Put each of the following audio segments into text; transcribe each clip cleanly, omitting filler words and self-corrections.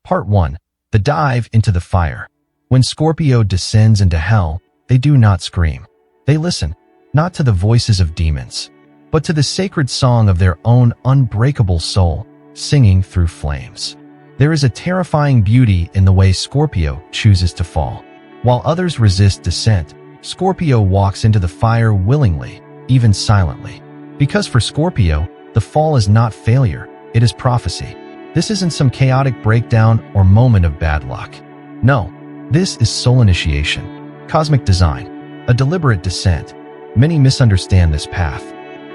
Part 1. The Dive into the Fire. When Scorpio descends into hell, they do not scream. They listen, not to the voices of demons, but to the sacred song of their own unbreakable soul, singing through flames. There is a terrifying beauty in the way Scorpio chooses to fall. While others resist descent, Scorpio walks into the fire willingly, even silently. Because for Scorpio, the fall is not failure, it is prophecy. This isn't some chaotic breakdown or moment of bad luck. No, this is soul initiation, cosmic design, a deliberate descent. Many misunderstand this path.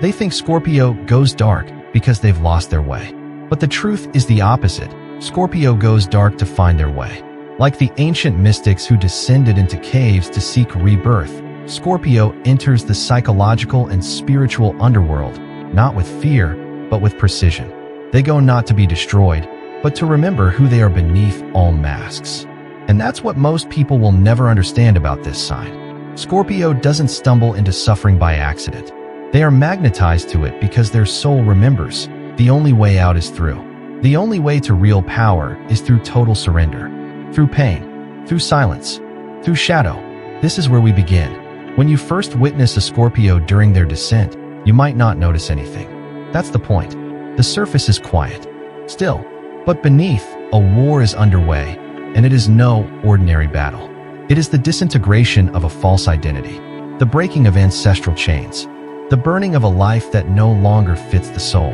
They think Scorpio goes dark because they've lost their way. But the truth is the opposite. Scorpio goes dark to find their way. Like the ancient mystics who descended into caves to seek rebirth, Scorpio enters the psychological and spiritual underworld, not with fear, but with precision. They go not to be destroyed, but to remember who they are beneath all masks. And that's what most people will never understand about this sign. Scorpio doesn't stumble into suffering by accident. They are magnetized to it because their soul remembers. The only way out is through. The only way to real power is through total surrender. Through pain, through silence, through shadow. This is where we begin. When you first witness a Scorpio during their descent, you might not notice anything. That's the point. The surface is quiet, still, but beneath, a war is underway, and it is no ordinary battle. It is the disintegration of a false identity, the breaking of ancestral chains, the burning of a life that no longer fits the soul.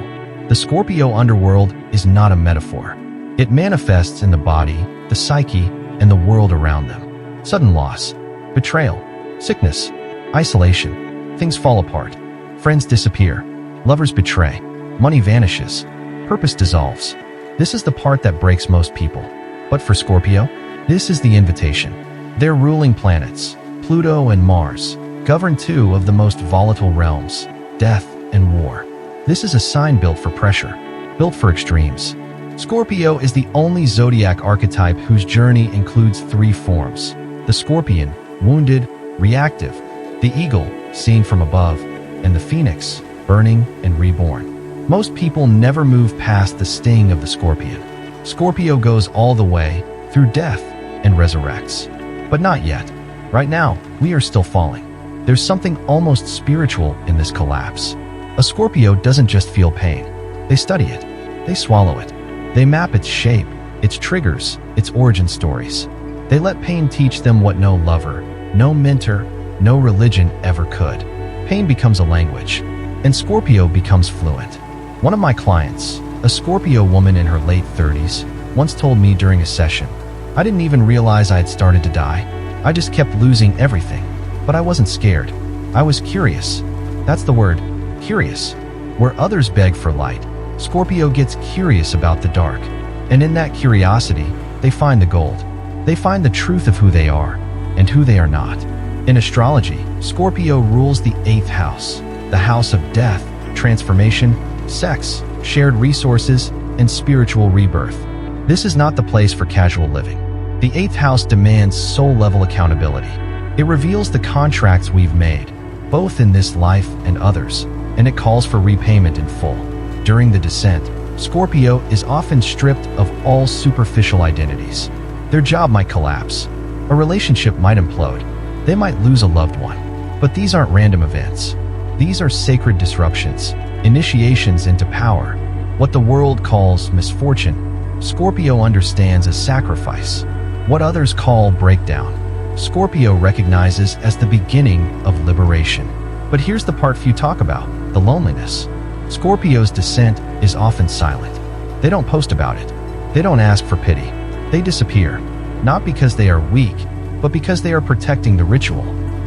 The Scorpio underworld is not a metaphor. It manifests in the body, the psyche, and the world around them. Sudden loss, betrayal, sickness, isolation. Things fall apart. Friends disappear. Lovers betray. Money vanishes. Purpose dissolves. This is the part that breaks most people. But for Scorpio, this is the invitation. Their ruling planets, Pluto and Mars, govern two of the most volatile realms, death and war. This is a sign built for pressure, built for extremes. Scorpio is the only zodiac archetype whose journey includes three forms: the scorpion, wounded, reactive; the eagle, seen from above; and the phoenix, burning and reborn. Most people never move past the sting of the scorpion. Scorpio goes all the way, through death, and resurrects. But not yet. Right now, we are still falling. There's something almost spiritual in this collapse. A Scorpio doesn't just feel pain. They study it. They swallow it. They map its shape, its triggers, its origin stories. They let pain teach them what no lover, no mentor, no religion ever could. Pain becomes a language, and Scorpio becomes fluent. One of my clients, a Scorpio woman in her late 30s, once told me during a session, "I didn't even realize I had started to die. I just kept losing everything. But I wasn't scared. I was curious." That's the word, curious. Where others beg for light, Scorpio gets curious about the dark. And in that curiosity, they find the gold. They find the truth of who they are and who they are not. In astrology, Scorpio rules the 8th house, the house of death, transformation, sex, shared resources, and spiritual rebirth. This is not the place for casual living. The 8th house demands soul-level accountability. It reveals the contracts we've made, both in this life and others, and it calls for repayment in full. During the descent, Scorpio is often stripped of all superficial identities. Their job might collapse. A relationship might implode. They might lose a loved one. But these aren't random events. These are sacred disruptions, initiations into power. What the world calls misfortune, Scorpio understands as sacrifice. What others call breakdown, Scorpio recognizes as the beginning of liberation. But here's the part few talk about, the loneliness. Scorpio's descent is often silent. They don't post about it. They don't ask for pity. They disappear, not because they are weak, but because they are protecting the ritual.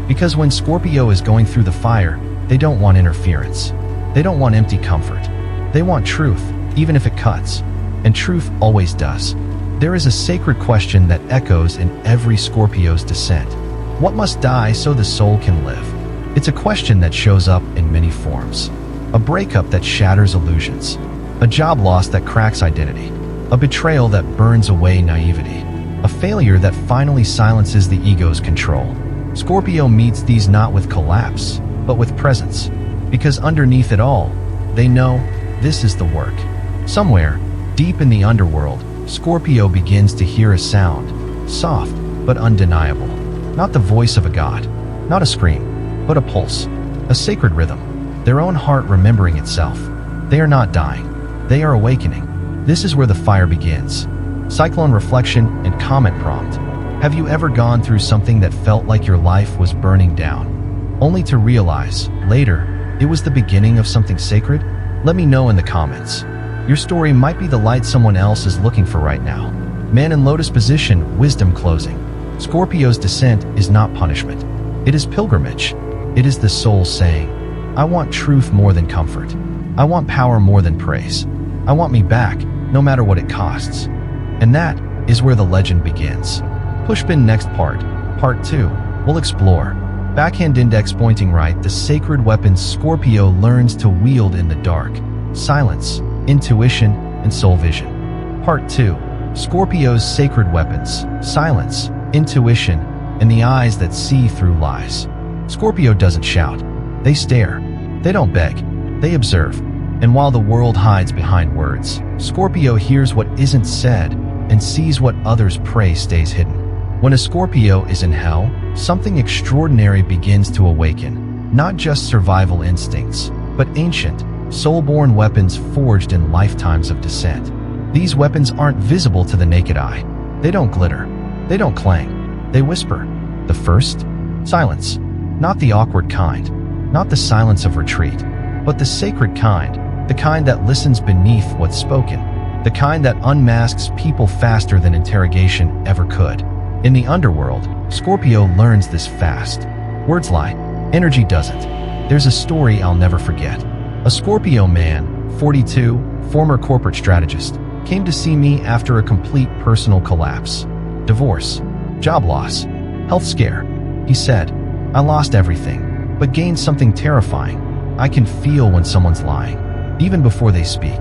Because when Scorpio is going through the fire, they don't want interference. They don't want empty comfort. They want truth, even if it cuts. And truth always does. There is a sacred question that echoes in every Scorpio's descent. What must die so the soul can live? It's a question that shows up in many forms. A breakup that shatters illusions. A job loss that cracks identity. A betrayal that burns away naivety. A failure that finally silences the ego's control. Scorpio meets these not with collapse, but with presence. Because underneath it all, they know this is the work. Somewhere, deep in the underworld, Scorpio begins to hear a sound, soft but undeniable. Not the voice of a god, not a scream, but a pulse, a sacred rhythm, their own heart remembering itself. They are not dying, they are awakening. This is where the fire begins. Cyclone reflection and comment prompt. Have you ever gone through something that felt like your life was burning down, only to realize, later, it was the beginning of something sacred? Let me know in the comments. Your story might be the light someone else is looking for right now. Man in lotus position, wisdom closing. Scorpio's descent is not punishment. It is pilgrimage. It is the soul saying, I want truth more than comfort. I want power more than praise. I want me back, no matter what it costs. And that is where the legend begins. Pushpin next part 2, we'll explore. Backhand index pointing right, the sacred weapons Scorpio learns to wield in the dark. Silence, intuition, and soul vision. Part 2, Scorpio's sacred weapons. Silence, intuition, and the eyes that see through lies. Scorpio doesn't shout. They stare. They don't beg. They observe. And while the world hides behind words, Scorpio hears what isn't said and sees what others pray stays hidden. When a Scorpio is in hell, something extraordinary begins to awaken. Not just survival instincts, but ancient, soul-born weapons forged in lifetimes of descent. These weapons aren't visible to the naked eye. They don't glitter. They don't clang. They whisper. The first? Silence. Not the awkward kind. Not the silence of retreat. But the sacred kind. The kind that listens beneath what's spoken. The kind that unmasks people faster than interrogation ever could. In the underworld, Scorpio learns this fast. Words lie. Energy doesn't. There's a story I'll never forget. A Scorpio man, 42, former corporate strategist, came to see me after a complete personal collapse. Divorce, job loss, health scare. He said, I lost everything, but gained something terrifying. I can feel when someone's lying, even before they speak.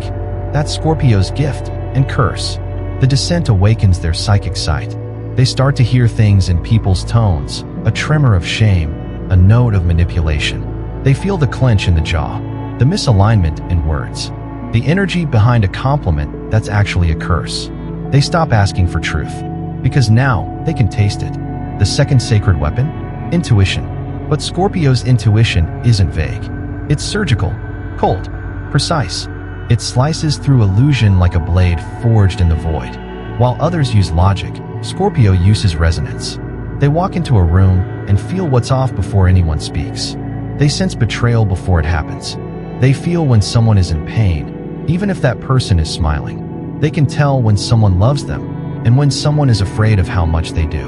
That's Scorpio's gift and curse. The descent awakens their psychic sight. They start to hear things in people's tones, a tremor of shame, a note of manipulation. They feel the clench in the jaw, the misalignment in words, the energy behind a compliment that's actually a curse. They stop asking for truth, because now they can taste it. The second sacred weapon? Intuition. But Scorpio's intuition isn't vague. It's surgical, cold, precise. It slices through illusion like a blade forged in the void. While others use logic, Scorpio uses resonance. They walk into a room and feel what's off before anyone speaks. They sense betrayal before it happens. They feel when someone is in pain, even if that person is smiling. They can tell when someone loves them and when someone is afraid of how much they do.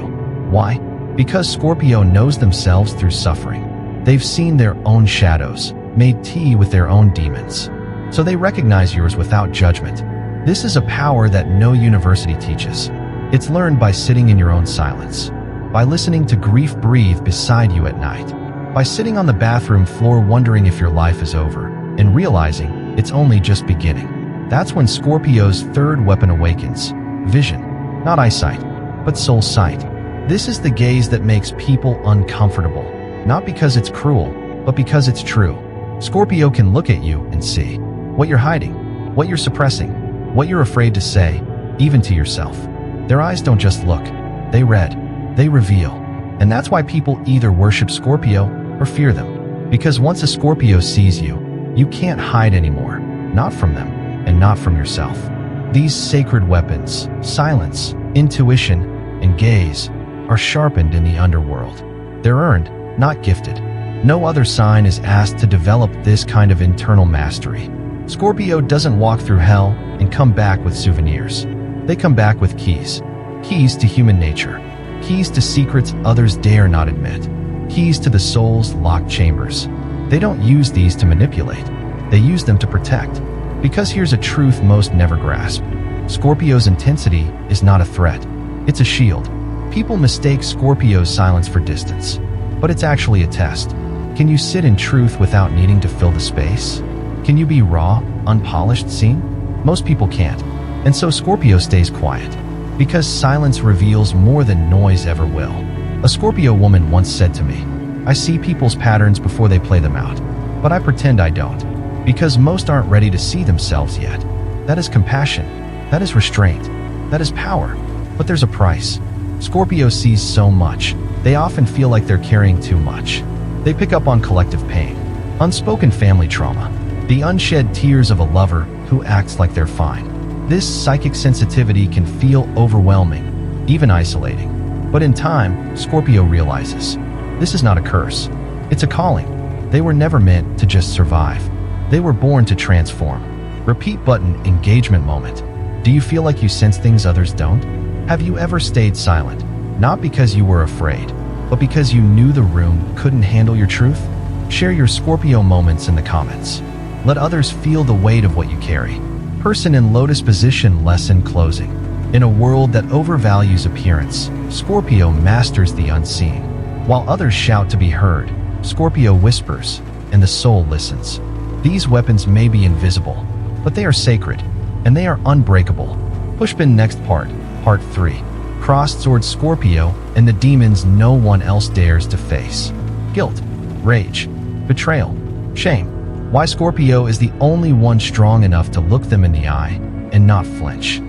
Why? Because Scorpio knows themselves through suffering. They've seen their own shadows, made tea with their own demons. So they recognize yours without judgment. This is a power that no university teaches. It's learned by sitting in your own silence, by listening to grief breathe beside you at night, by sitting on the bathroom floor wondering if your life is over, and realizing it's only just beginning. That's when Scorpio's third weapon awakens. Vision. Not eyesight, but soul sight. This is the gaze that makes people uncomfortable, not because it's cruel, but because it's true. Scorpio can look at you and see what you're hiding, what you're suppressing, what you're afraid to say, even to yourself. Their eyes don't just look, they read, they reveal. And that's why people either worship Scorpio or fear them. Because once a Scorpio sees you, you can't hide anymore, not from them, and not from yourself. These sacred weapons, silence, intuition, and gaze, are sharpened in the underworld. They're earned, not gifted. No other sign is asked to develop this kind of internal mastery. Scorpio doesn't walk through hell and come back with souvenirs. They come back with keys. Keys to human nature. Keys to secrets others dare not admit. Keys to the soul's locked chambers. They don't use these to manipulate. They use them to protect. Because here's a truth most never grasp. Scorpio's intensity is not a threat. It's a shield. People mistake Scorpio's silence for distance. But it's actually a test. Can you sit in truth without needing to fill the space? Can you be raw, unpolished, seen? Most people can't. And so Scorpio stays quiet. Because silence reveals more than noise ever will. A Scorpio woman once said to me, I see people's patterns before they play them out. But I pretend I don't. Because most aren't ready to see themselves yet. That is compassion. That is restraint. That is power. But there's a price. Scorpio sees so much. They often feel like they're carrying too much. They pick up on collective pain, unspoken family trauma, the unshed tears of a lover who acts like they're fine. This psychic sensitivity can feel overwhelming, even isolating. But in time, Scorpio realizes, this is not a curse. It's a calling. They were never meant to just survive. They were born to transform. Repeat button engagement moment. Do you feel like you sense things others don't? Have you ever stayed silent? Not because you were afraid, but because you knew the room couldn't handle your truth? Share your Scorpio moments in the comments. Let others feel the weight of what you carry. Person in lotus position lesson closing. In a world that overvalues appearance, Scorpio masters the unseen. While others shout to be heard, Scorpio whispers, and the soul listens. These weapons may be invisible, but they are sacred, and they are unbreakable. Pushpin next part 3. Crossed Sword Scorpio and the demons no one else dares to face. Guilt, rage, betrayal, shame. Why Scorpio is the only one strong enough to look them in the eye and not flinch.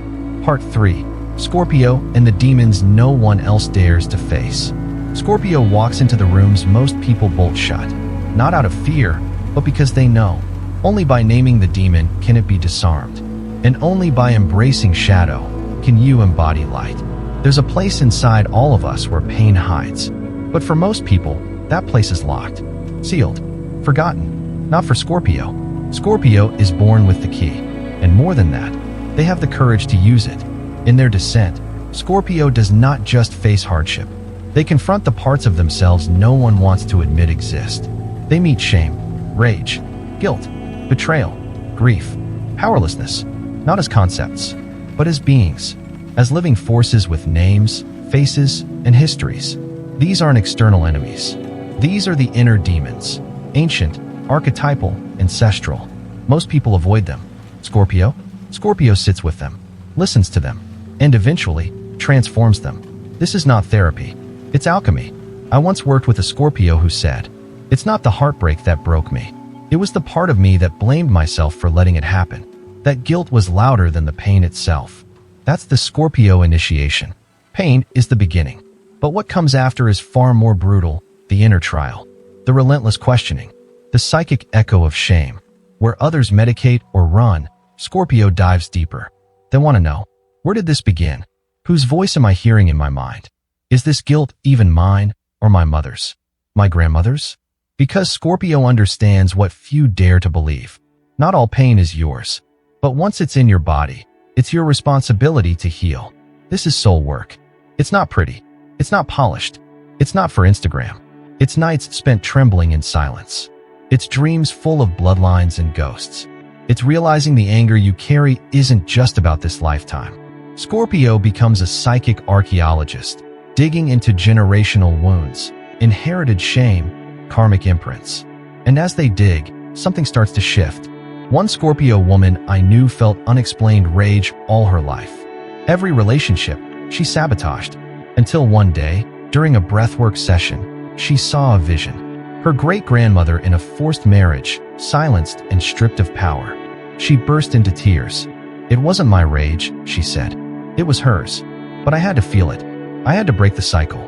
Part 3. Scorpio and the demons no one else dares to face. Scorpio walks into the rooms most people bolt shut, not out of fear, but because they know. Only by naming the demon can it be disarmed. And only by embracing shadow can you embody light. There's a place inside all of us where pain hides. But for most people, that place is locked, sealed, forgotten. Not for Scorpio. Scorpio is born with the key. And more than that, they have the courage to use it. In their descent, Scorpio does not just face hardship. They confront the parts of themselves no one wants to admit exist. They meet shame, rage, guilt, betrayal, grief, powerlessness, not as concepts, but as beings, as living forces with names, faces, and histories. These aren't external enemies. These are the inner demons, ancient, archetypal, ancestral. Most people avoid them. Scorpio sits with them, listens to them, and eventually transforms them. This is not therapy. It's alchemy. I once worked with a Scorpio who said, "It's not the heartbreak that broke me. It was the part of me that blamed myself for letting it happen. That guilt was louder than the pain itself." That's the Scorpio initiation. Pain is the beginning. But what comes after is far more brutal, the inner trial, the relentless questioning, the psychic echo of shame. Where others medicate or run, Scorpio dives deeper. They want to know, where did this begin? Whose voice am I hearing in my mind? Is this guilt even mine or my mother's? My grandmother's? Because Scorpio understands what few dare to believe. Not all pain is yours. But once it's in your body, it's your responsibility to heal. This is soul work. It's not pretty. It's not polished. It's not for Instagram. It's nights spent trembling in silence. It's dreams full of bloodlines and ghosts. It's realizing the anger you carry isn't just about this lifetime. Scorpio becomes a psychic archaeologist, digging into generational wounds, inherited shame, karmic imprints. And as they dig, something starts to shift. One Scorpio woman I knew felt unexplained rage all her life. Every relationship she sabotaged, until one day, during a breathwork session, she saw a vision. Her great-grandmother in a forced marriage, silenced and stripped of power. She burst into tears. "It wasn't my rage," she said. "It was hers. But I had to feel it. I had to break the cycle."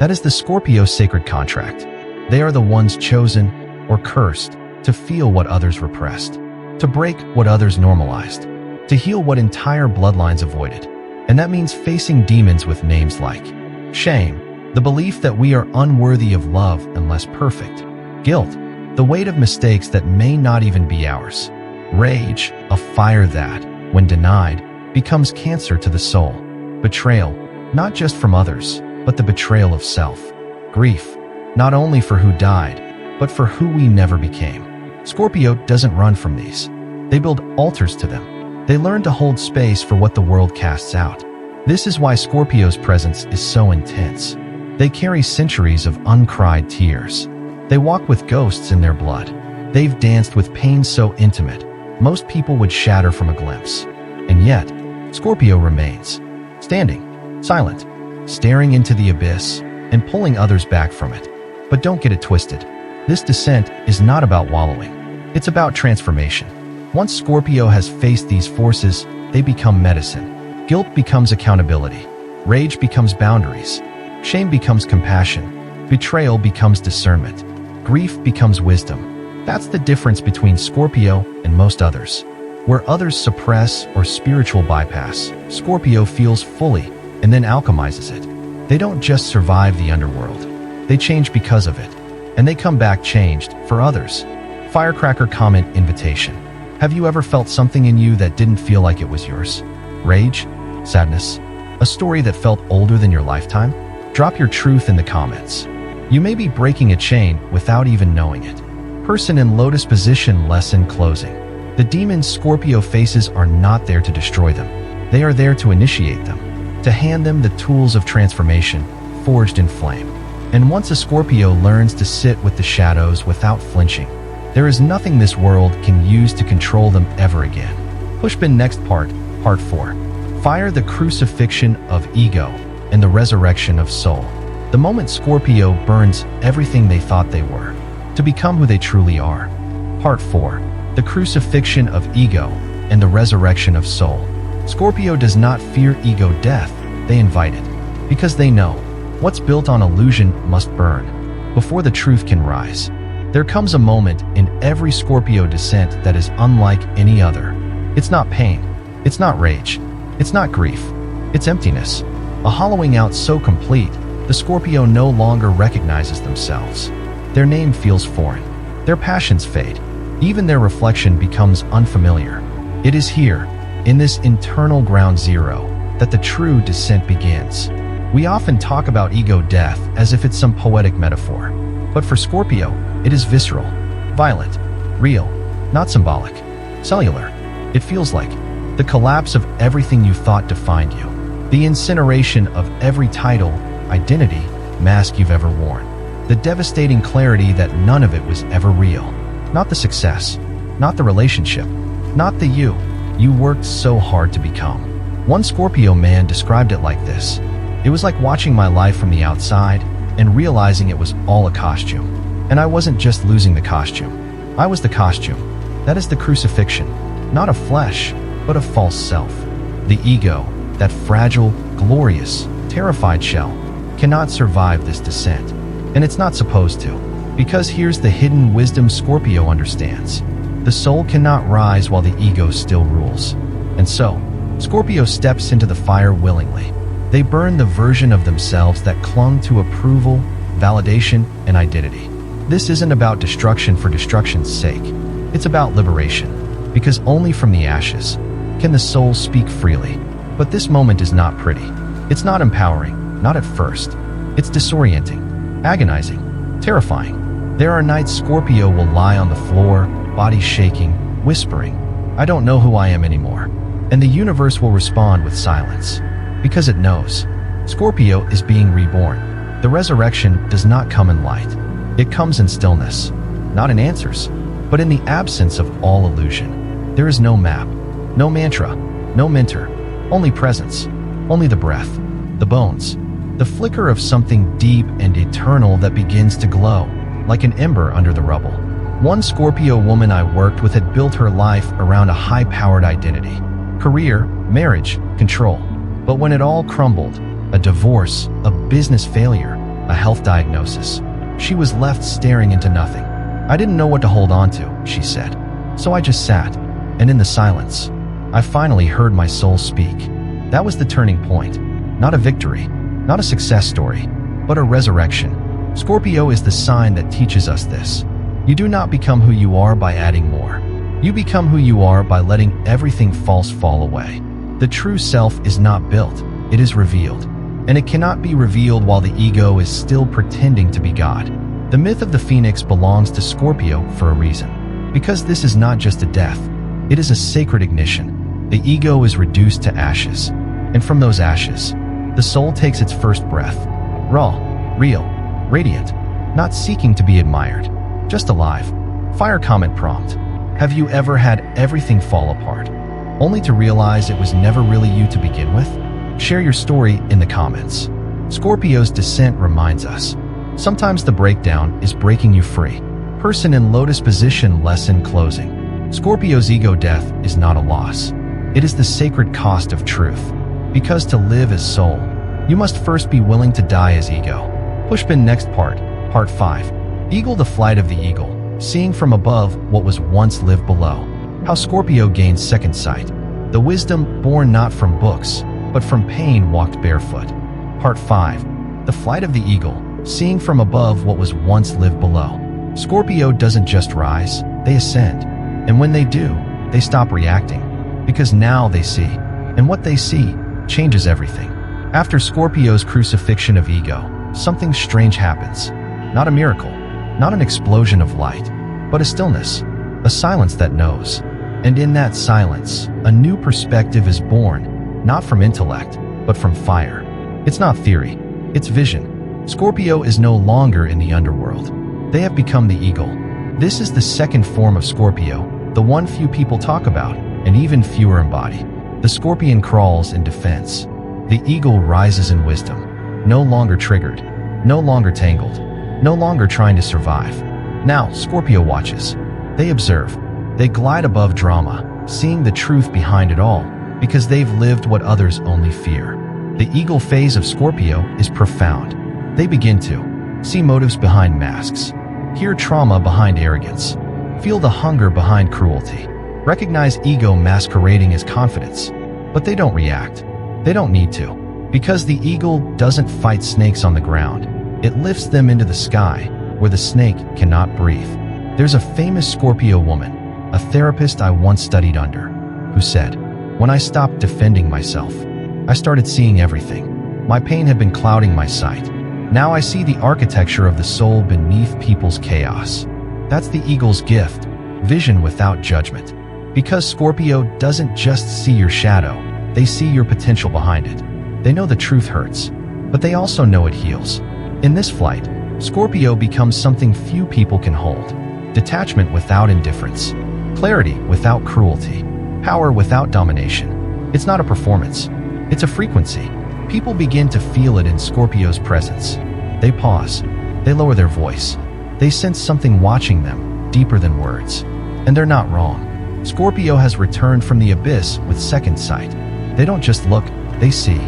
That is the Scorpio sacred contract. They are the ones chosen, or cursed, to feel what others repressed, to break what others normalized, to heal what entire bloodlines avoided. And that means facing demons with names like shame, the belief that we are unworthy of love unless perfect; guilt, the weight of mistakes that may not even be ours; rage, a fire that, when denied, becomes cancer to the soul; betrayal, not just from others, but the betrayal of self; grief, not only for who died, but for who we never became. Scorpio doesn't run from these. They build altars to them. They learn to hold space for what the world casts out. This is why Scorpio's presence is so intense. They carry centuries of uncried tears. They walk with ghosts in their blood. They've danced with pain so intimate, most people would shatter from a glimpse. And yet, Scorpio remains, standing, silent, staring into the abyss, and pulling others back from it. But don't get it twisted. This descent is not about wallowing. It's about transformation. Once Scorpio has faced these forces, they become medicine. Guilt becomes accountability. Rage becomes boundaries. Shame becomes compassion. Betrayal becomes discernment. Grief becomes wisdom. That's the difference between Scorpio and most others. Where others suppress or spiritual bypass, Scorpio feels fully and then alchemizes it. They don't just survive the underworld. They change because of it. And they come back changed for others. Firecracker comment invitation. Have you ever felt something in you that didn't feel like it was yours? Rage? Sadness? A story that felt older than your lifetime? Drop your truth in the comments. You may be breaking a chain without even knowing it. Person in lotus position lesson closing. The demons Scorpio faces are not there to destroy them. They are there to initiate them, to hand them the tools of transformation, forged in flame. And once a Scorpio learns to sit with the shadows without flinching, there is nothing this world can use to control them ever again. Pushpin next part 4. Fire the crucifixion of ego and the resurrection of soul. The moment Scorpio burns everything they thought they were, to become who they truly are. Part 4. The crucifixion of ego and the resurrection of soul. Scorpio does not fear ego death, they invite it. Because they know, what's built on illusion must burn, before the truth can rise. There comes a moment in every Scorpio descent that is unlike any other. It's not pain, it's not rage, it's not grief, it's emptiness. A hollowing out so complete, the Scorpio no longer recognizes themselves. Their name feels foreign, their passions fade. Even their reflection becomes unfamiliar. It is here, in this internal ground zero, that the true descent begins. We often talk about ego death as if it's some poetic metaphor. But for Scorpio, it is visceral, violent, real, not symbolic, cellular. It feels like the collapse of everything you thought defined you, the incineration of every title, identity, mask you've ever worn, the devastating clarity that none of it was ever real. Not the success, not the relationship, not the you worked so hard to become. One Scorpio man described it like this. It was like watching my life from the outside and realizing it was all a costume. And I wasn't just losing the costume. I was the costume. That is the crucifixion. Not of flesh, but of false self. The ego, that fragile, glorious, terrified shell, cannot survive this descent. And it's not supposed to. Because here's the hidden wisdom Scorpio understands. The soul cannot rise while the ego still rules. And so, Scorpio steps into the fire willingly. They burn the version of themselves that clung to approval, validation, and identity. This isn't about destruction for destruction's sake. It's about liberation. Because only from the ashes can the soul speak freely. But this moment is not pretty. It's not empowering, not at first. It's disorienting, agonizing, terrifying. There are nights Scorpio will lie on the floor, body shaking, whispering, "I don't know who I am anymore." And the universe will respond with silence. Because it knows. Scorpio is being reborn. The resurrection does not come in light. It comes in stillness. Not in answers, but in the absence of all illusion. There is no map, no mantra, no mentor, only presence, only the breath, the bones, the flicker of something deep and eternal that begins to glow, like an ember under the rubble. One Scorpio woman I worked with had built her life around a high-powered identity. Career, marriage, control. But when it all crumbled, a divorce, a business failure, a health diagnosis, she was left staring into nothing. I didn't know what to hold on to, she said. So I just sat, and in the silence, I finally heard my soul speak. That was the turning point. Not a victory, not a success story, but a resurrection. Scorpio is the sign that teaches us this. You do not become who you are by adding more. You become who you are by letting everything false fall away. The true self is not built, it is revealed. And it cannot be revealed while the ego is still pretending to be God. The myth of the phoenix belongs to Scorpio for a reason. Because this is not just a death, it is a sacred ignition. The ego is reduced to ashes. And from those ashes, the soul takes its first breath. Raw, real, radiant, not seeking to be admired, just alive. Fire comment prompt. Have you ever had everything fall apart, only to realize it was never really you to begin with? Share your story in the comments. Scorpio's descent reminds us. Sometimes the breakdown is breaking you free. Person in lotus position lesson closing. Scorpio's ego death is not a loss. It is the sacred cost of truth. Because to live as soul, you must first be willing to die as ego. Pushpin next part 5. Eagle, the flight of the eagle, seeing from above what was once lived below. How Scorpio gains second sight. The wisdom born not from books, but from pain walked barefoot. Part 5. The flight of the eagle, seeing from above what was once lived below. Scorpio doesn't just rise, they ascend. And when they do, they stop reacting. Because now they see. And what they see changes everything. After Scorpio's crucifixion of ego, something strange happens. Not a miracle, not an explosion of light, but a stillness, a silence that knows. And in that silence, a new perspective is born, not from intellect, but from fire. It's not theory, it's vision. Scorpio is no longer in the underworld. They have become the eagle. This is the second form of Scorpio, the one few people talk about, and even fewer embody. The scorpion crawls in defense. The eagle rises in wisdom, no longer triggered, no longer tangled, no longer trying to survive. Now, Scorpio watches. They observe. They glide above drama, seeing the truth behind it all, because they've lived what others only fear. The eagle phase of Scorpio is profound. They begin to see motives behind masks, hear trauma behind arrogance, feel the hunger behind cruelty, recognize ego masquerading as confidence. But they don't react. They don't need to. Because the eagle doesn't fight snakes on the ground. It lifts them into the sky, where the snake cannot breathe. There's a famous Scorpio woman, a therapist I once studied under, who said, "When I stopped defending myself, I started seeing everything. My pain had been clouding my sight. Now I see the architecture of the soul beneath people's chaos." That's the eagle's gift, vision without judgment. Because Scorpio doesn't just see your shadow, they see your potential behind it. They know the truth hurts, but they also know it heals. In this flight, Scorpio becomes something few people can hold. Detachment without indifference, clarity without cruelty, power without domination. It's not a performance, it's a frequency. People begin to feel it in Scorpio's presence. They pause, they lower their voice. They sense something watching them, deeper than words. And they're not wrong. Scorpio has returned from the abyss with second sight. They don't just look, they see.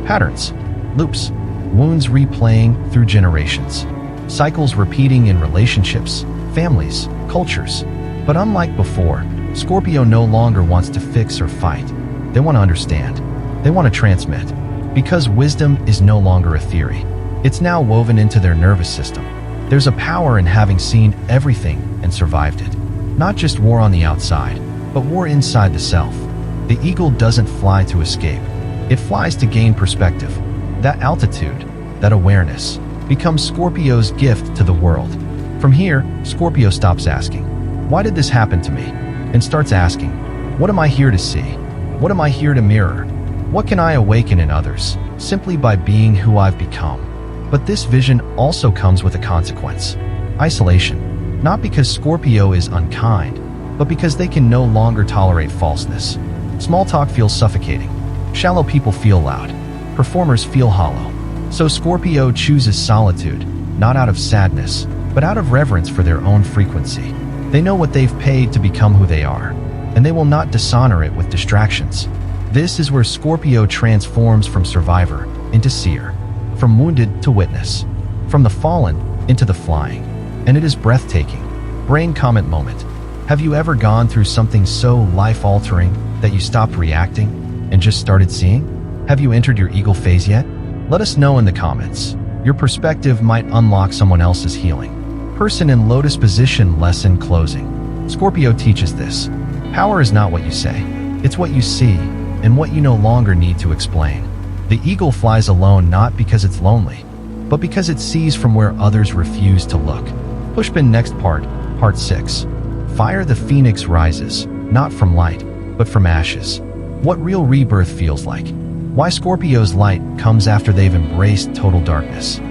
Patterns, loops, wounds replaying through generations. Cycles repeating in relationships, families, cultures. But unlike before, Scorpio no longer wants to fix or fight. They want to understand. They want to transmit. Because wisdom is no longer a theory. It's now woven into their nervous system. There's a power in having seen everything and survived it. Not just war on the outside, but war inside the self. The eagle doesn't fly to escape. It flies to gain perspective. That altitude, that awareness, becomes Scorpio's gift to the world. From here, Scorpio stops asking, "Why did this happen to me?" and starts asking, "What am I here to see? What am I here to mirror? What can I awaken in others, simply by being who I've become?" But this vision also comes with a consequence. Isolation. Not because Scorpio is unkind, but because they can no longer tolerate falseness. Small talk feels suffocating. Shallow people feel loud. Performers feel hollow. So Scorpio chooses solitude, not out of sadness, but out of reverence for their own frequency. They know what they've paid to become who they are, and they will not dishonor it with distractions. This is where Scorpio transforms from survivor into seer, from wounded to witness, from the fallen into the flying. And it is breathtaking. Brain comment moment. Have you ever gone through something so life-altering that you stopped reacting and just started seeing? Have you entered your eagle phase yet? Let us know in the comments. Your perspective might unlock someone else's healing. Person in lotus position lesson closing. Scorpio teaches this. Power is not what you say. It's what you see and what you no longer need to explain. The eagle flies alone not because it's lonely, but because it sees from where others refuse to look. Pushpin next part 6. Fire, the phoenix rises, not from light, but from ashes. What real rebirth feels like. Why Scorpio's light comes after they've embraced total darkness.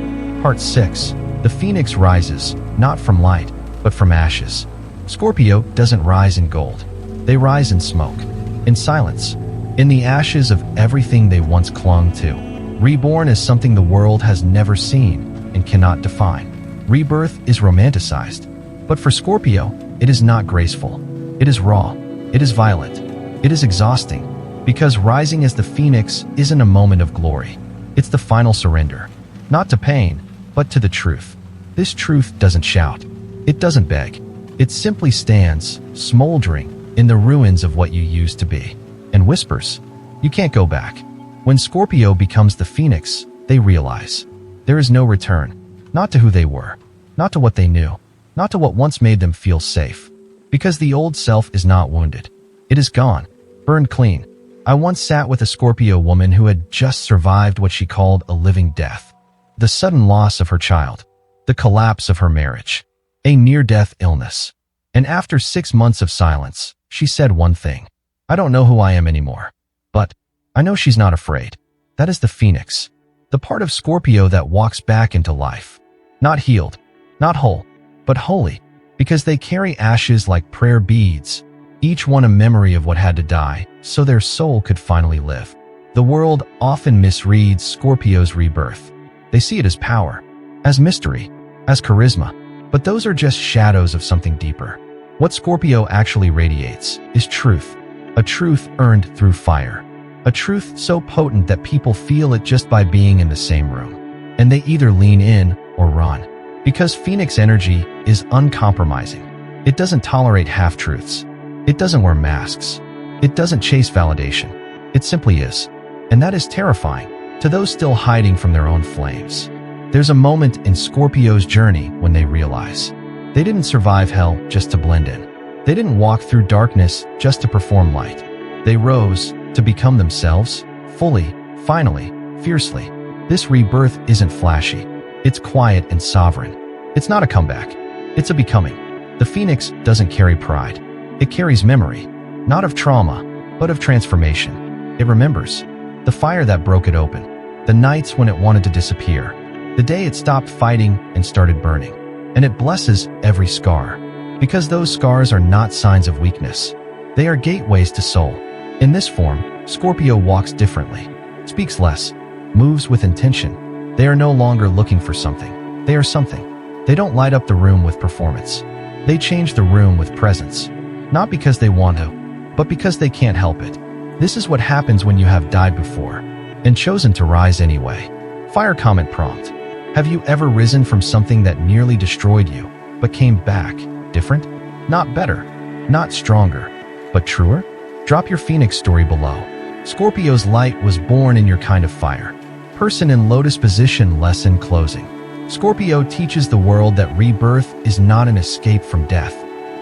Part 6. The phoenix rises, not from light, but from ashes. Scorpio doesn't rise in gold. They rise in smoke, in silence, in the ashes of everything they once clung to. Reborn is something the world has never seen and cannot define. Rebirth is romanticized, but for Scorpio, it is not graceful. It is raw. It is violent. It is exhausting, Because rising as the phoenix isn't a moment of glory. It's the final surrender. Not to pain, but to the truth. This truth doesn't shout. It doesn't beg. It simply stands, smoldering, in the ruins of what you used to be, and whispers, "You can't go back." When Scorpio becomes the phoenix, they realize there is no return, not to who they were, not to what they knew, not to what once made them feel safe. Because the old self is not wounded. It is gone, burned clean. I once sat with a Scorpio woman who had just survived what she called a living death. The sudden loss of her child, the collapse of her marriage, a near-death illness. And after 6 months of silence, she said one thing: "I don't know who I am anymore. But I know she's not afraid." That is the phoenix, the part of Scorpio that walks back into life. Not healed, not whole, but holy, because they carry ashes like prayer beads, each one a memory of what had to die, so their soul could finally live. The world often misreads Scorpio's rebirth. They see it as power, as mystery, as charisma, but those are just shadows of something deeper. What Scorpio actually radiates is truth, a truth earned through fire, a truth so potent that people feel it just by being in the same room, and they either lean in or run. Because Phoenix energy is uncompromising. It doesn't tolerate half-truths. It doesn't wear masks. It doesn't chase validation. It simply is. And that is terrifying to those still hiding from their own flames. There's a moment in Scorpio's journey when they realize they didn't survive hell just to blend in. They didn't walk through darkness just to perform light. They rose to become themselves, fully, finally, fiercely. This rebirth isn't flashy. It's quiet and sovereign. It's not a comeback. It's a becoming. The phoenix doesn't carry pride. It carries memory, not of trauma, but of transformation. It remembers the fire that broke it open, the nights when it wanted to disappear, the day it stopped fighting and started burning. And it blesses every scar, because those scars are not signs of weakness. They are gateways to soul. In this form, Scorpio walks differently, speaks less, moves with intention. They are no longer looking for something. They are something. They don't light up the room with performance. They change the room with presence. Not because they want to, but because they can't help it. This is what happens when you have died before and chosen to rise anyway. Fire comment prompt. Have you ever risen from something that nearly destroyed you, but came back different? Not better, not stronger, but truer? Drop your phoenix story below. Scorpio's light was born in your kind of fire. Person in lotus position lesson closing. Scorpio teaches the world that rebirth is not an escape from death.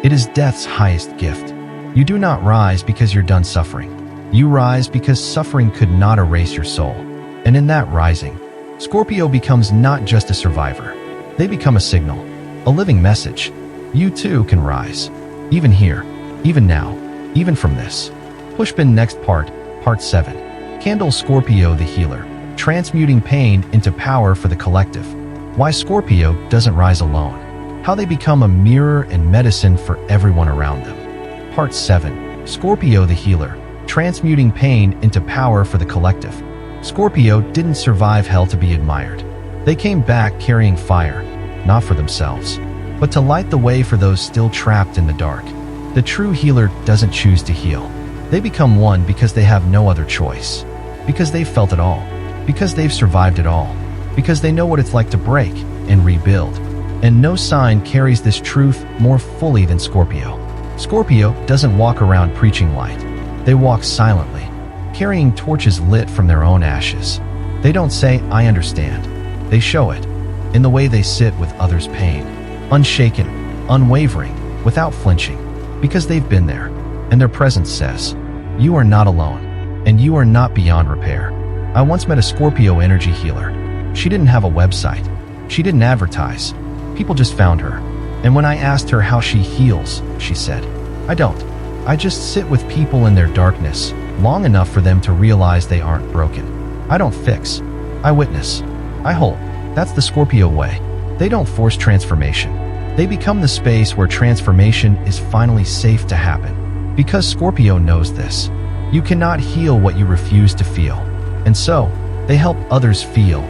It is death's highest gift. You do not rise because you're done suffering. You rise because suffering could not erase your soul. And in that rising, Scorpio becomes not just a survivor. They become a signal, a living message. You too can rise. Even here, even now, even from this. Pushpin next part, part 7. Candle Scorpio the healer, transmuting pain into power for the collective. Why Scorpio doesn't rise alone. How they become a mirror and medicine for everyone around them. Part 7. Scorpio the healer, transmuting pain into power for the collective. Scorpio didn't survive hell to be admired. They came back carrying fire, not for themselves, but to light the way for those still trapped in the dark. The true healer doesn't choose to heal. They become one because they have no other choice. Because they've felt it all. Because they've survived it all. Because they know what it's like to break and rebuild. And no sign carries this truth more fully than Scorpio. Scorpio doesn't walk around preaching light. They walk silently, carrying torches lit from their own ashes. They don't say, "I understand." They show it in the way they sit with others' pain, unshaken, unwavering, without flinching, because they've been there, and their presence says, "You are not alone, and you are not beyond repair." I once met a Scorpio energy healer. She didn't have a website. She didn't advertise. People just found her. And when I asked her how she heals, she said, "I don't. I just sit with people in their darkness long enough for them to realize they aren't broken. I don't fix. I witness. I hold." That's the Scorpio way. They don't force transformation. They become the space where transformation is finally safe to happen. Because Scorpio knows this. You cannot heal what you refuse to feel. And so, they help others feel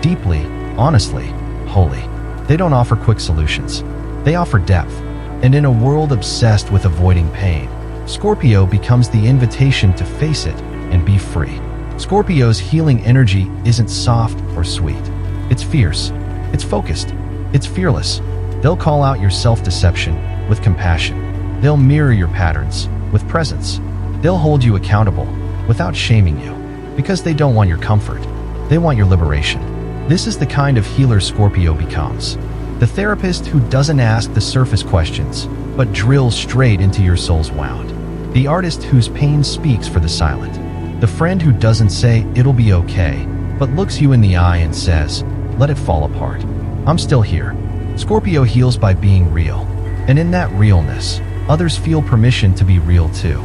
deeply, honestly, wholly. They don't offer quick solutions. They offer depth. And in a world obsessed with avoiding pain, Scorpio becomes the invitation to face it and be free. Scorpio's healing energy isn't soft or sweet. It's fierce. It's focused. It's fearless. They'll call out your self-deception with compassion. They'll mirror your patterns with presence. They'll hold you accountable without shaming you, because they don't want your comfort. They want your liberation. This is the kind of healer Scorpio becomes. The therapist who doesn't ask the surface questions, but drills straight into your soul's wound. The artist whose pain speaks for the silent. The friend who doesn't say it'll be okay, but looks you in the eye and says, let it fall apart. I'm still here. Scorpio heals by being real. And in that realness, others feel permission to be real too.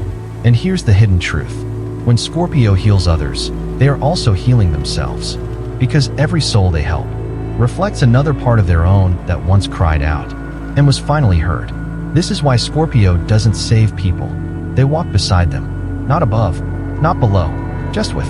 And here's the hidden truth. When Scorpio heals others, they are also healing themselves. Because every soul they help reflects another part of their own that once cried out and was finally heard. This is why Scorpio doesn't save people. They walk beside them, not above, not below, just with.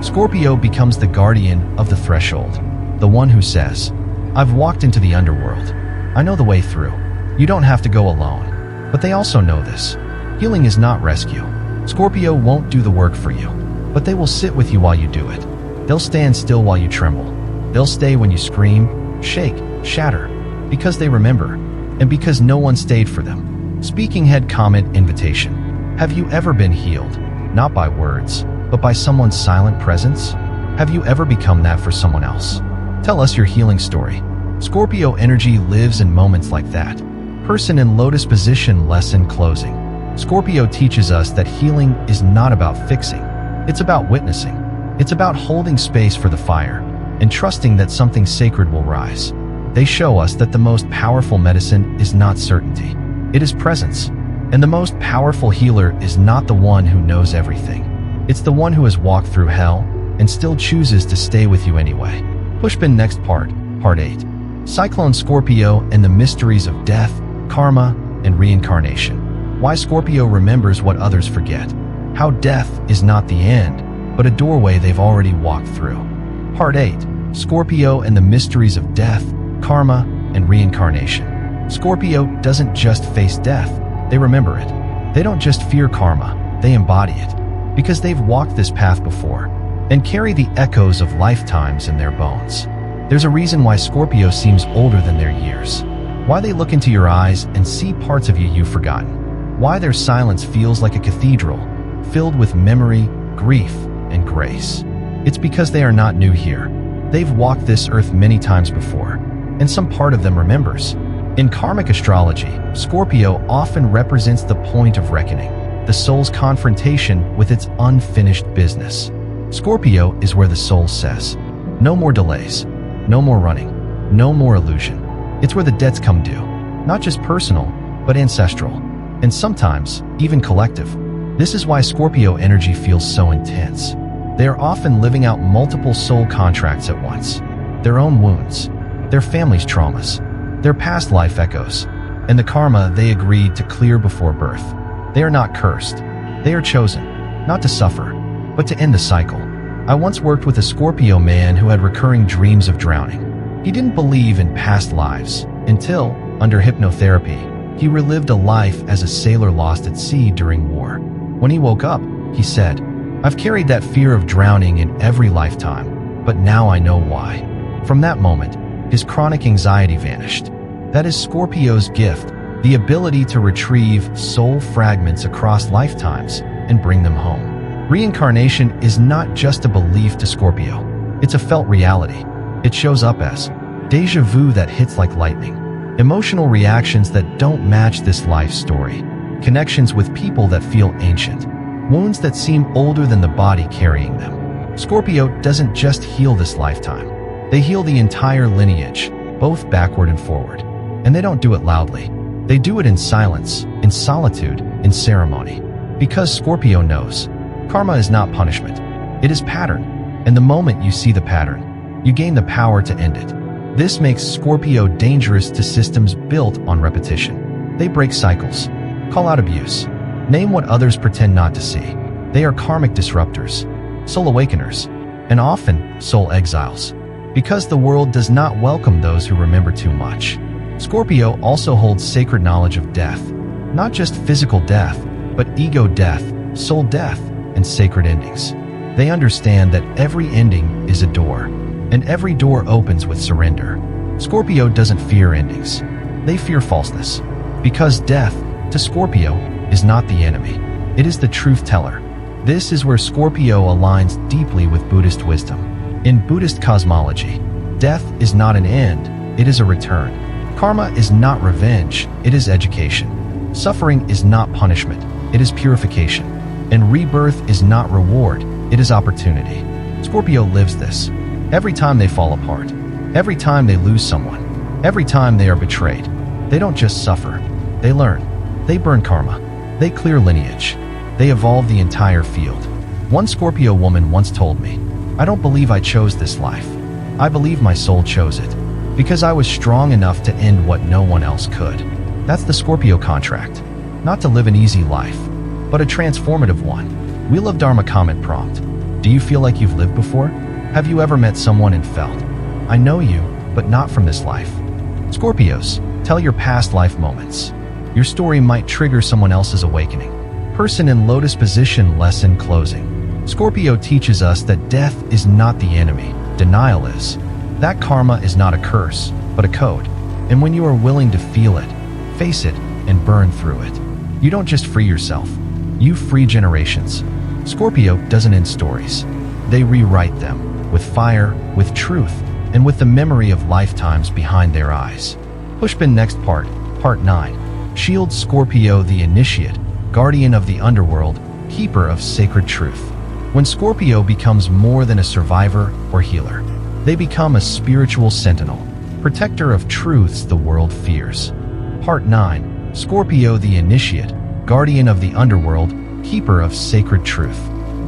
Scorpio becomes the guardian of the threshold, the one who says, I've walked into the underworld. I know the way through. You don't have to go alone. But they also know this. Healing is not rescue. Scorpio won't do the work for you, but they will sit with you while you do it. They'll stand still while you tremble. They'll stay when you scream, shake, shatter, because they remember, and because no one stayed for them. Speaking head comment invitation. Have you ever been healed? Not by words, but by someone's silent presence? Have you ever become that for someone else? Tell us your healing story. Scorpio energy lives in moments like that. Person in lotus position lesson closing. Scorpio teaches us that healing is not about fixing. It's about witnessing. It's about holding space for the fire and trusting that something sacred will rise. They show us that the most powerful medicine is not certainty. It is presence. And the most powerful healer is not the one who knows everything. It's the one who has walked through hell and still chooses to stay with you anyway. Pushpin next part 8. Cyclone Scorpio and the mysteries of death, karma, and reincarnation. Why Scorpio remembers what others forget. How death is not the end, but a doorway they've already walked through. Part 8. Scorpio and the mysteries of death, karma, and reincarnation. Scorpio doesn't just face death, they remember it. They don't just fear karma, they embody it. Because they've walked this path before, and carry the echoes of lifetimes in their bones. There's a reason why Scorpio seems older than their years. Why they look into your eyes and see parts of you you've forgotten. Why their silence feels like a cathedral, filled with memory, grief, and grace. It's because they are not new here. They've walked this earth many times before, and some part of them remembers. In karmic astrology, Scorpio often represents the point of reckoning, the soul's confrontation with its unfinished business. Scorpio is where the soul says, no more delays, no more running, no more illusion. It's where the debts come due, not just personal, but ancestral, and sometimes even collective. This is why Scorpio energy feels so intense. They are often living out multiple soul contracts at once. Their own wounds, their family's traumas, their past life echoes, and the karma they agreed to clear before birth. They are not cursed. They are chosen, not to suffer, but to end the cycle. I once worked with a Scorpio man who had recurring dreams of drowning. He didn't believe in past lives until, under hypnotherapy, he relived a life as a sailor lost at sea during war. When he woke up, he said, I've carried that fear of drowning in every lifetime, but now I know why. From that moment, his chronic anxiety vanished. That is Scorpio's gift, the ability to retrieve soul fragments across lifetimes and bring them home. Reincarnation is not just a belief to Scorpio. It's a felt reality. It shows up as déjà vu that hits like lightning, emotional reactions that don't match this life story, connections with people that feel ancient, wounds that seem older than the body carrying them. Scorpio doesn't just heal this lifetime. They heal the entire lineage, both backward and forward. And they don't do it loudly. They do it in silence, in solitude, in ceremony. Because Scorpio knows, karma is not punishment. It is pattern. And the moment you see the pattern, you gain the power to end it. This makes Scorpio dangerous to systems built on repetition. They break cycles, call out abuse, name what others pretend not to see. They are karmic disruptors, soul awakeners, and often soul exiles. Because the world does not welcome those who remember too much. Scorpio also holds sacred knowledge of death, not just physical death, but ego death, soul death, and sacred endings. They understand that every ending is a door, and every door opens with surrender. Scorpio doesn't fear endings. They fear falseness. Because death, to Scorpio, is not the enemy. It is the truth teller. This is where Scorpio aligns deeply with Buddhist wisdom. In Buddhist cosmology, death is not an end, it is a return. Karma is not revenge, it is education. Suffering is not punishment, it is purification. And rebirth is not reward, it is opportunity. Scorpio lives this. Every time they fall apart, every time they lose someone, every time they are betrayed, they don't just suffer, they learn. They burn karma. They clear lineage. They evolve the entire field. One Scorpio woman once told me, "I don't believe I chose this life. I believe my soul chose it, because I was strong enough to end what no one else could." That's the Scorpio contract. Not to live an easy life, but a transformative one. We love Dharma comment prompt. Do you feel like you've lived before? Have you ever met someone and felt, "I know you, but not from this life"? Scorpios, tell your past life moments. Your story might trigger someone else's awakening. Person in lotus position lesson closing. Scorpio teaches us that death is not the enemy, denial is. That karma is not a curse, but a code. And when you are willing to feel it, face it, and burn through it, you don't just free yourself, you free generations. Scorpio doesn't end stories. They rewrite them, with fire, with truth, and with the memory of lifetimes behind their eyes. Pushpin next part, Part 9. Shield Scorpio the initiate, guardian of the underworld, keeper of sacred truth. When Scorpio becomes more than a survivor or healer, they become a spiritual sentinel, protector of truths the world fears. Part 9. Scorpio the initiate, guardian of the underworld, keeper of sacred truth.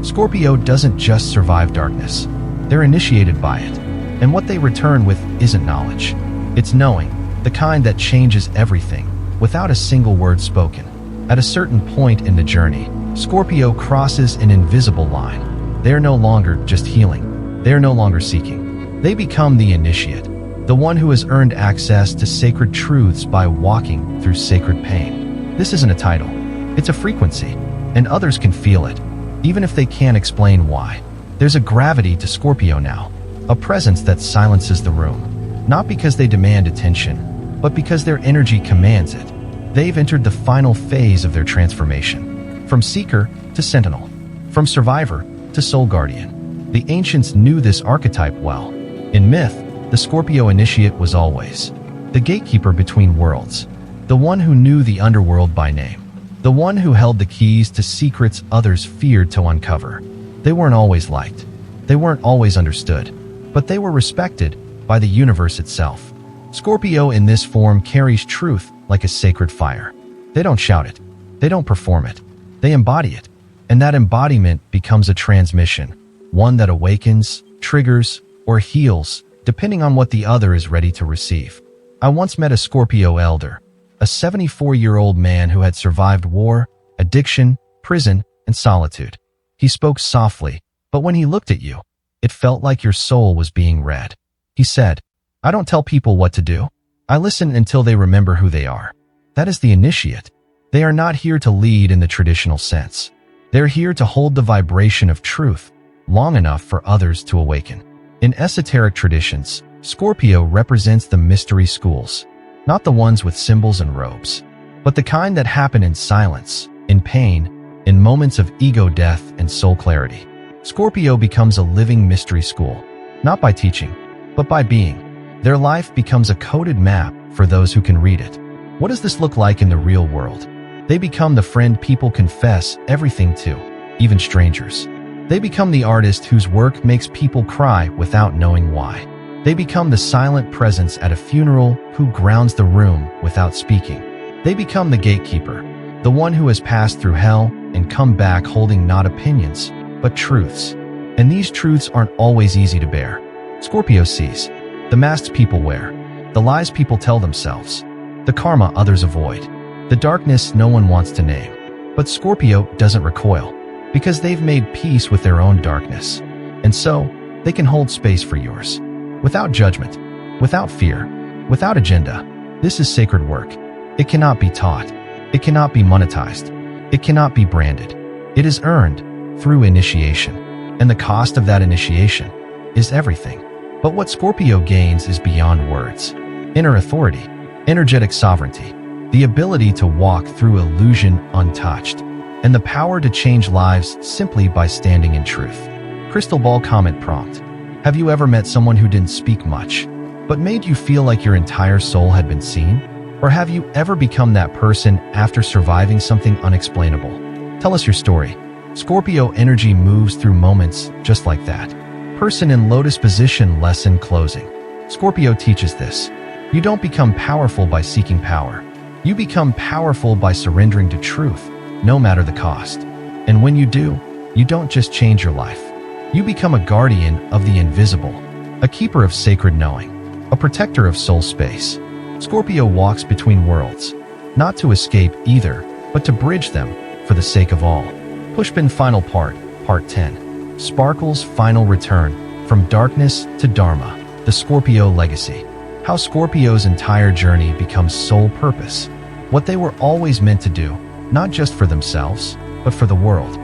Scorpio doesn't just survive darkness. They're initiated by it. And what they return with isn't knowledge. It's knowing, the kind that changes everything, without a single word spoken. At a certain point in the journey, Scorpio crosses an invisible line. They are no longer just healing. They are no longer seeking. They become the initiate, the one who has earned access to sacred truths by walking through sacred pain. This isn't a title. It's a frequency, and others can feel it, even if they can't explain why. There's a gravity to Scorpio now, a presence that silences the room, not because they demand attention, but because their energy commands it. They've entered the final phase of their transformation, from seeker to sentinel, from survivor to soul guardian. The ancients knew this archetype well. In myth, the Scorpio initiate was always the gatekeeper between worlds, the one who knew the underworld by name, the one who held the keys to secrets others feared to uncover. They weren't always liked. They weren't always understood, but they were respected by the universe itself. Scorpio in this form carries truth like a sacred fire. They don't shout it. They don't perform it. They embody it. And that embodiment becomes a transmission, one that awakens, triggers, or heals, depending on what the other is ready to receive. I once met a Scorpio elder, a 74-year-old man who had survived war, addiction, prison, and solitude. He spoke softly, but when he looked at you, it felt like your soul was being read. He said, "I don't tell people what to do. I listen until they remember who they are." That is the initiate. They are not here to lead in the traditional sense. They're here to hold the vibration of truth long enough for others to awaken. In esoteric traditions, Scorpio represents the mystery schools, not the ones with symbols and robes, but the kind that happen in silence, in pain, in moments of ego death and soul clarity. Scorpio becomes a living mystery school, not by teaching, but by being. Their life becomes a coded map for those who can read it. What does this look like in the real world? They become the friend people confess everything to, even strangers. They become the artist whose work makes people cry without knowing why. They become the silent presence at a funeral who grounds the room without speaking. They become the gatekeeper, the one who has passed through hell and come back holding not opinions, but truths. And these truths aren't always easy to bear. Scorpio sees the masks people wear, the lies people tell themselves, the karma others avoid, the darkness no one wants to name. But Scorpio doesn't recoil, because they've made peace with their own darkness. And so, they can hold space for yours. Without judgment, without fear, without agenda. This is sacred work. It cannot be taught. It cannot be monetized. It cannot be branded. It is earned through initiation. And the cost of that initiation is everything. But what Scorpio gains is beyond words. Inner authority, energetic sovereignty, the ability to walk through illusion untouched, and the power to change lives simply by standing in truth. Crystal ball comment prompt. Have you ever met someone who didn't speak much, but made you feel like your entire soul had been seen? Or have you ever become that person after surviving something unexplainable? Tell us your story. Scorpio energy moves through moments just like that. Person in lotus position lesson closing. Scorpio teaches this. You don't become powerful by seeking power. You become powerful by surrendering to truth, no matter the cost. And when you do, you don't just change your life. You become a guardian of the invisible, a keeper of sacred knowing, a protector of soul space. Scorpio walks between worlds, not to escape either, but to bridge them for the sake of all. Pushpin final part, part 10. Sparkle's final return, from darkness to Dharma, the Scorpio legacy. How Scorpio's entire journey becomes soul purpose. What they were always meant to do, not just for themselves, but for the world.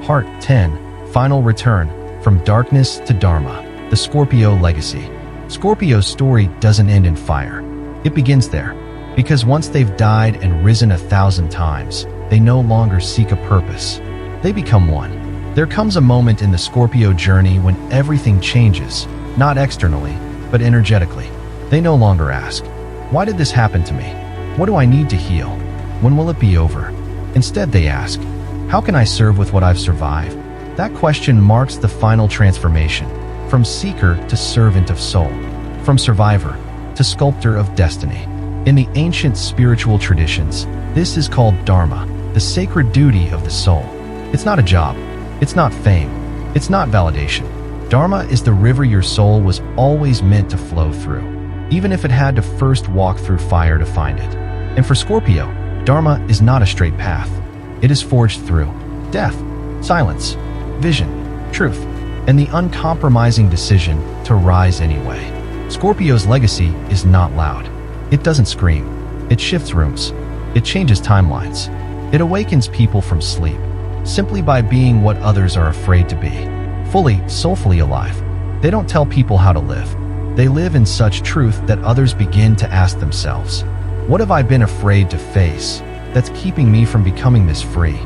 Part 10. Final return, from darkness to Dharma, the Scorpio legacy. Scorpio's story doesn't end in fire. It begins there, because once they've died and risen 1,000 times, they no longer seek a purpose. They become one. There comes a moment in the Scorpio journey when everything changes, not externally, but energetically. They no longer ask, why did this happen to me? What do I need to heal? When will it be over? Instead, they ask, how can I serve with what I've survived? That question marks the final transformation, from seeker to servant of soul, from survivor to sculptor of destiny. In the ancient spiritual traditions, this is called Dharma, the sacred duty of the soul. It's not a job. It's not fame. It's not validation. Dharma is the river your soul was always meant to flow through, even if it had to first walk through fire to find it. And for Scorpio, Dharma is not a straight path. It is forged through death, silence, vision, truth, and the uncompromising decision to rise anyway. Scorpio's legacy is not loud. It doesn't scream. It shifts rooms. It changes timelines. It awakens people from sleep, simply by being what others are afraid to be. Fully, soulfully alive. They don't tell people how to live. They live in such truth that others begin to ask themselves, what have I been afraid to face that's keeping me from becoming this free?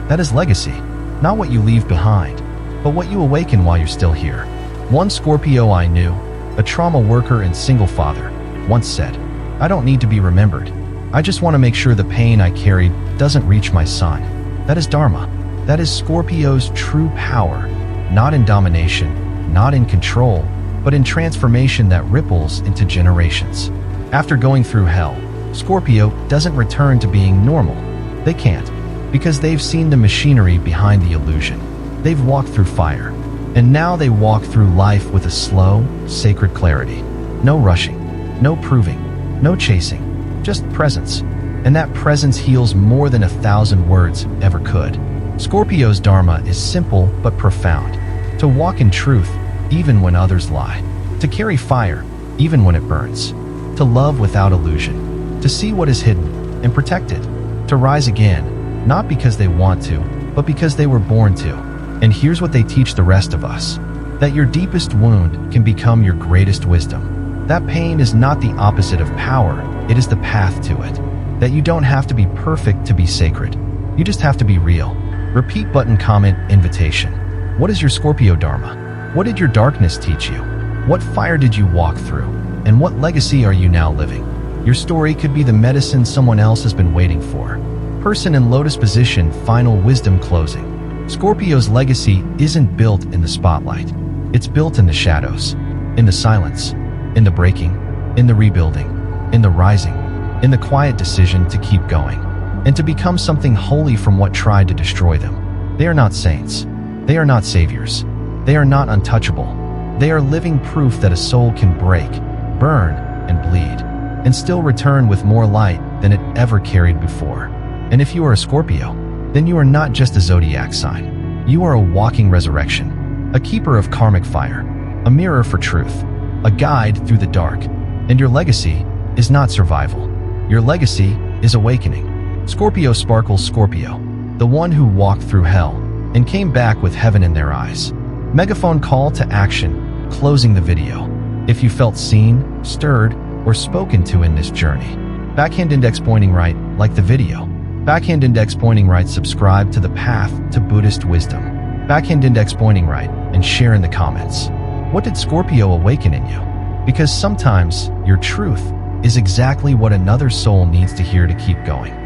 That is legacy, not what you leave behind, but what you awaken while you're still here. One Scorpio I knew, a trauma worker and single father, once said, I don't need to be remembered. I just want to make sure the pain I carried doesn't reach my son. That is Dharma. That is Scorpio's true power, not in domination, not in control, but in transformation that ripples into generations. After going through hell, Scorpio doesn't return to being normal. They can't, because they've seen the machinery behind the illusion. They've walked through fire, and now they walk through life with a slow, sacred clarity. No rushing, no proving, no chasing, just presence. And that presence heals more than 1,000 words ever could. Scorpio's Dharma is simple but profound. To walk in truth, even when others lie. To carry fire, even when it burns. To love without illusion. To see what is hidden and protect it. To rise again, not because they want to, but because they were born to. And here's what they teach the rest of us. That your deepest wound can become your greatest wisdom. That pain is not the opposite of power, it is the path to it. That you don't have to be perfect to be sacred. You just have to be real. Repeat button comment invitation. What is your Scorpio Dharma? What did your darkness teach you? What fire did you walk through? And what legacy are you now living? Your story could be the medicine someone else has been waiting for. Person in lotus position, final wisdom closing. Scorpio's legacy isn't built in the spotlight. It's built in the shadows, in the silence, in the breaking, in the rebuilding, in the rising, in the quiet decision to keep going, and to become something holy from what tried to destroy them. They are not saints. They are not saviors. They are not untouchable. They are living proof that a soul can break, burn, and bleed, and still return with more light than it ever carried before. And if you are a Scorpio, then you are not just a zodiac sign. You are a walking resurrection, a keeper of karmic fire, a mirror for truth, a guide through the dark. And your legacy is not survival. Your legacy is awakening. Scorpio sparkles Scorpio, the one who walked through hell and came back with heaven in their eyes. Megaphone call to action, closing the video. If you felt seen, stirred, or spoken to in this journey, backhand index pointing right, like the video. Backhand index pointing right, subscribe to the path to Buddhist wisdom. Backhand index pointing right, and share in the comments. What did Scorpio awaken in you? Because sometimes your truth is exactly what another soul needs to hear to keep going.